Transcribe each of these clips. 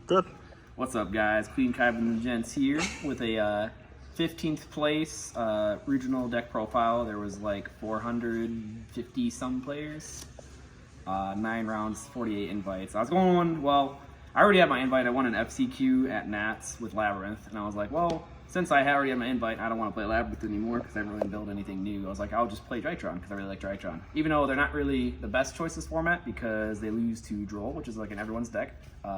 Good. What's up, guys? Queen Kyvan and the Gents here with a 15th place regional deck profile. There was like 450 some players, 9 rounds, 48 invites. I was going, well, I already had my invite. I won an FCQ at Nats with Labyrinth, and I was like, well, since I already have my invite, I don't want to play Labyrinth anymore because I didn't really build anything new. I was like, I'll just play Drytron because I really like Drytron. Even though they're not really the best choice this format because they lose to Droll, which is like in everyone's deck,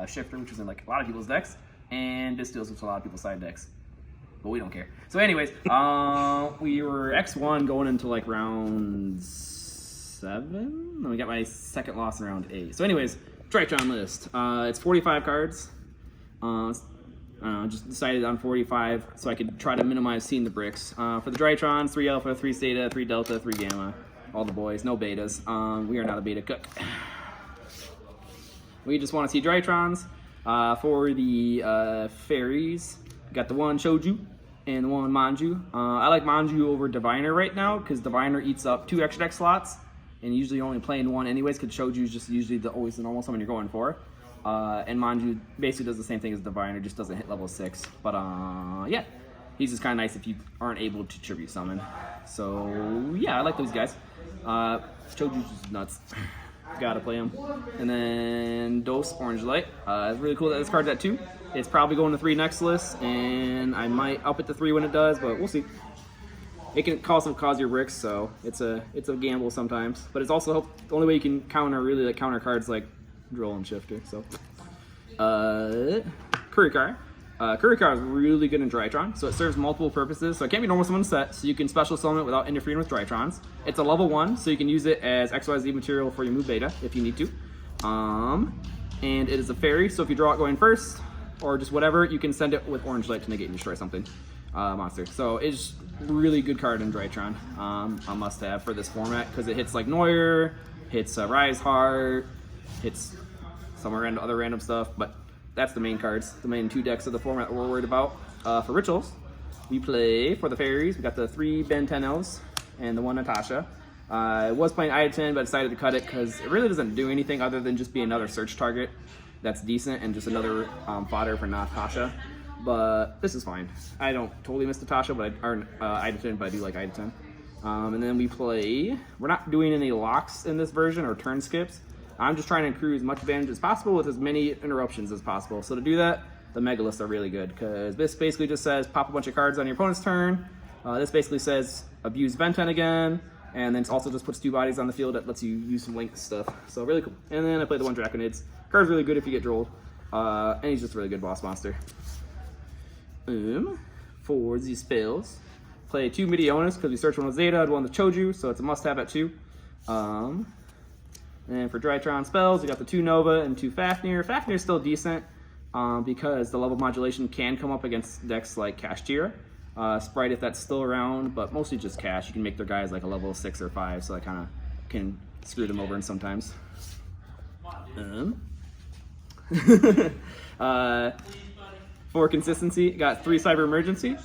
Shifter, which is in like a lot of people's decks, and Distills, which is a lot of people's side decks. But we don't care. So anyways, we were X1 going into like round 7. Then we got my second loss in round 8. So anyways, Drytron list. It's 45 cards. Just decided on 45 so I could try to minimize seeing the bricks. For the Drytrons, 3 Alpha, 3 Theta, 3 Delta, 3 Gamma. All the boys, no betas. We are not a beta cook. We just want to see Drytrons. For the fairies, we got the one Shoju and the one Manju. I like Manju over Diviner right now because Diviner eats up 2 extra deck slots and usually you're only playing 1 anyways because Shoju is just usually always the normal summon you're going for. And Manju basically does the same thing as Diviner, just doesn't hit level 6. But yeah, he's just kind of nice if you aren't able to tribute summon. So yeah, I like those guys. Shoju's just nuts. Gotta play him. And then Dose Orange Light. It's really cool that this card's at 2. It's probably going to 3 next list, and I might up it to 3 when it does, but we'll see. It can also cause your bricks, so it's a gamble sometimes. But it's also the only way you can counter cards like Droll and Shifter. So Kurikar. Kurikar is really good in Drytron, so it serves multiple purposes. So it can't be normal summon set, so you can special summon it without interfering with Drytrons. It's a level 1, so you can use it as XYZ material for your move beta if you need to. And it is a fairy, so if you draw it going first, or just whatever, you can send it with Orange Light to negate and destroy something monster. So it's really good card in Drytron. A must-have for this format because it hits like Neuer, hits Rise Heart, hits some other random stuff, but that's the main cards, the main 2 decks of the format that we're worried about. For rituals, we play for the fairies. We got the 3 Ben 10Ls and the 1 Natasha. I was playing Ida but decided to cut it because it really doesn't do anything other than just be another search target that's decent and just another fodder for Natasha. But this is fine. I don't totally miss Natasha, but Ida, but I do like Ida. And then we play. We're not doing any locks in this version or turn skips. I'm just trying to accrue as much advantage as possible with as many interruptions as possible. So to do that, the Mega Lists are really good because this basically just says pop a bunch of cards on your opponent's turn. This basically says abuse Benten again, and then it also just puts 2 bodies on the field that lets you use some link stuff. So really cool. And then I play the 1 Draconids. Card's really good if you get drolled, and he's just a really good boss monster. For these spells, play 2 Midionis because we searched 1 with Zeta and 1 with Choju, so it's a must-have at 2. And for Drytron spells, we got the 2 Nova and 2 Fafnir. Fafnir's still decent because the level modulation can come up against decks like Kashtira. Sprite if that's still around, but mostly just Cash. You can make their guys like a level 6 or 5, so I kind of can screw them over sometimes. For consistency, got 3 Cyber Emergency.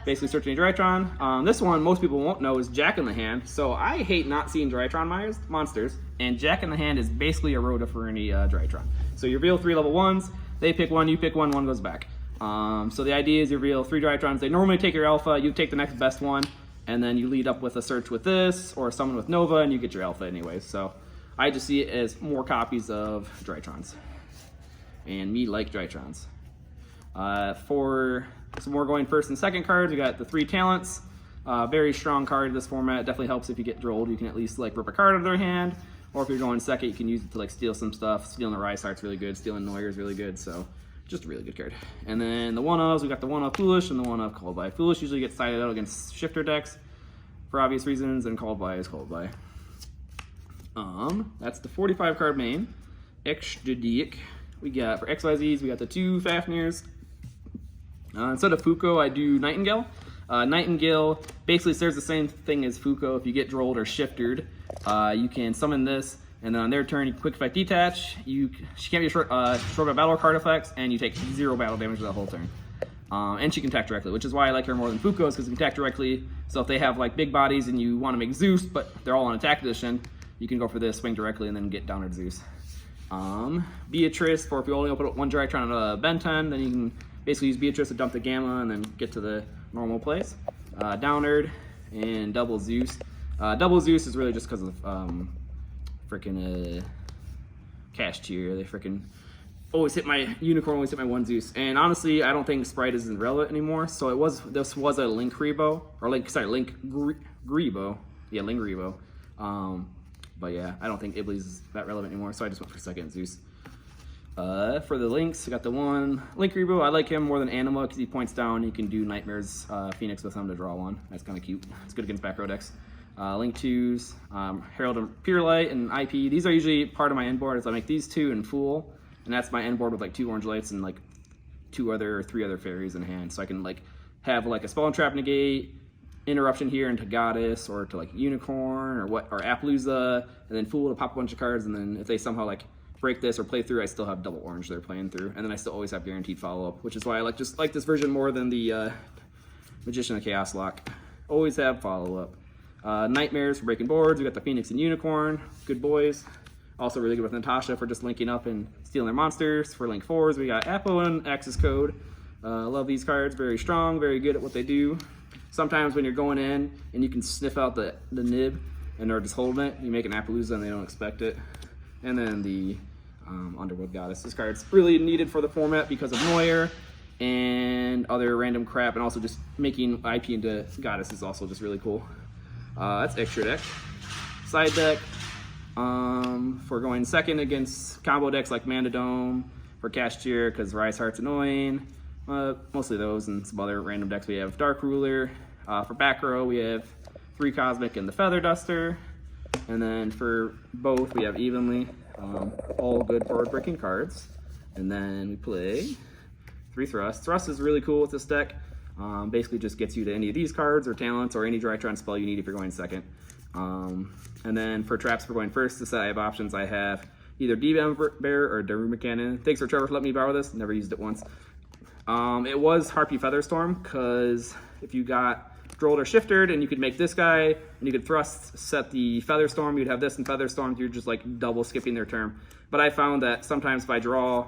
Basically searching Drytron. This one, most people won't know, is Jack in the Hand. So I hate not seeing Drytron monsters, and Jack in the Hand is basically a Rhoda for any Drytron. So you reveal 3 level 1s, they pick 1, you pick 1, 1 goes back. So the idea is you reveal 3 Drytrons, they normally take your alpha, you take the next best one, and then you lead up with a search with this, or someone with Nova, and you get your alpha anyways. So I just see it as more copies of Drytrons. And me like Drytrons. For some more going first and second cards, we got the 3 Talents. Very strong card in this format. It definitely helps if you get drolled. You can at least like rip a card out of their hand, or if you're going second, you can use it to like steal some stuff. Stealing the Rise Heart's really good. Stealing Neuer is really good. So just a really good card. And then the 1-ofs, we got the 1-of Foolish and the 1-of Called By. Foolish usually gets sided out against Shifter decks for obvious reasons, and Called By is Called By. That's the 45 card main. Extra deck. We got for XYZs, we got the 2 Fafnirs. Instead of Fuko, I do Nightingale. Nightingale basically serves the same thing as Fuko. If you get drolled or shifted, you can summon this, and then on their turn, you quick effect detach. She can't be short by battle card effects, and you take 0 battle damage the whole turn. And she can attack directly, which is why I like her more than Fuko's, because you can attack directly. So if they have like big bodies and you want to make Zeus, but they're all on attack edition, you can go for this, swing directly, and then get down to Zeus. Beatrice, for if you only put one Drytron on a Ben 10, then you can basically use Beatrice to dump the Gamma and then get to the normal place. Downerd and Double Zeus. Double Zeus is really just because of freaking Cash Tier. They freaking always hit my Unicorn, always hit my one Zeus. And honestly, I don't think Sprite isn't relevant anymore. So this was a Link Grebo, or Link Grebo. Yeah, Link Grebo. But yeah, I don't think Iblis is that relevant anymore, so I just went for second Zeus. For the links, I got the one Link Grebo. I like him more than Anima because he points down. You can do Nightmares Phoenix with him to draw one. That's kind of cute. It's good against back row decks. Link 2s, Herald of Pure Light, and IP. These are usually part of my end board. Is I make these two and Fool, and that's my end board with like 2 orange lights and like 3 other fairies in hand. So I can like have like a Spell and Trap negate, Interruption here into Goddess, or to like Unicorn, or Appaloosa, and then Fool to pop a bunch of cards, and then if they somehow like break this or play through, I still have double orange they're playing through, and then I still always have guaranteed follow-up, which is why I just like this version more than the Magician of Chaos lock. Always have follow-up. Nightmares for breaking boards. We got the Phoenix and Unicorn, good boys. Also really good with Natasha for just linking up and stealing their monsters. For Link 4s, we got Apo and Axis Code. Love these cards, very strong, very good at what they do. Sometimes when you're going in and you can sniff out the nib and they're just holding it, you make an Appaloosa and they don't expect it. And then the Underworld Goddess. This card's really needed for the format because of Moyer and other random crap, and also just making IP into Goddess is also just really cool. That's extra deck. Side deck for going second against combo decks like Mana Dome, for Cash Tier because Rise Heart's annoying. Mostly those and some other random decks. We have Dark Ruler. For back row, we have 3 Cosmic and the Feather Duster. And then for both, we have Evenly. All good forward breaking cards. And then we play 3 Thrust. Thrust is really cool with this deck. Basically just gets you to any of these cards or talents or any Drytron spell you need if you're going second. And then for traps for going first, this I have options. I have either D-Bear or Daruma Cannon. Thanks for Trevor for letting me borrow this. Never used it once. It was Harpy Featherstorm because if you got Drolled or Shifted and you could make this guy and you could thrust set the Featherstorm, you'd have this and Featherstorm, you're just like double skipping their turn. But I found that sometimes if I draw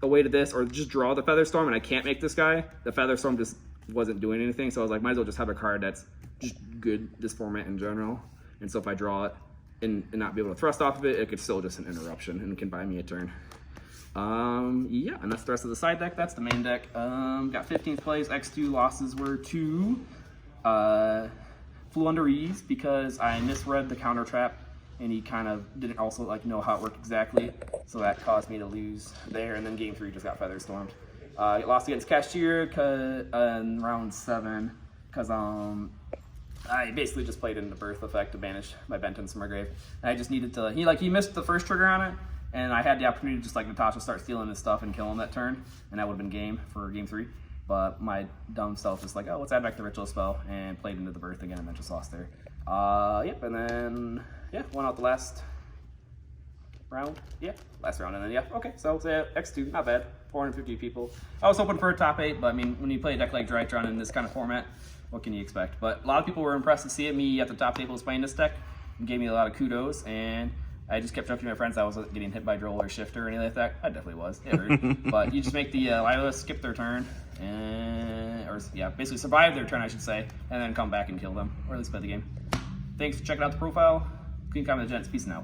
away to this or just draw the Featherstorm and I can't make this guy, the Featherstorm just wasn't doing anything. So I was like, might as well just have a card that's just good this format in general. And so if I draw it and not be able to thrust off of it, it could still just an interruption and can buy me a turn. Yeah, and that's the rest of the side deck. That's the main deck. Got 15th place. X2 losses were 2. Flew under ease because I misread the counter trap and he kind of didn't also like know how it worked exactly. So that caused me to lose there, and then game 3 just got Featherstormed. Lost against Cashier in round 7 because I basically just played in the Birth Effect to banish my Bentons from my grave. And I just needed to, he missed the first trigger on it, and I had the opportunity to just like Natasha start stealing his stuff and kill him that turn, and that would have been game for game 3. But my dumb self just like, oh, let's add back the Ritual spell, and played into the Birth again, and then just lost there. Yep, and then, yeah, won out the last round. Yeah, last round, and then, yeah, okay, so X2, not bad, 450 people. I was hoping for a top 8, but I mean, when you play a deck like Drytron in this kind of format, what can you expect? But a lot of people were impressed to see me at the top tables playing this deck, and gave me a lot of kudos, and I just kept joking to my friends I wasn't getting hit by Droll or Shifter or anything like that. I definitely was. It hurt. But you just make the Lila skip their turn, or yeah, basically survive their turn, I should say, and then come back and kill them, or at least play the game. Thanks for checking out the profile. Clean Comment the Gents. Peace and out.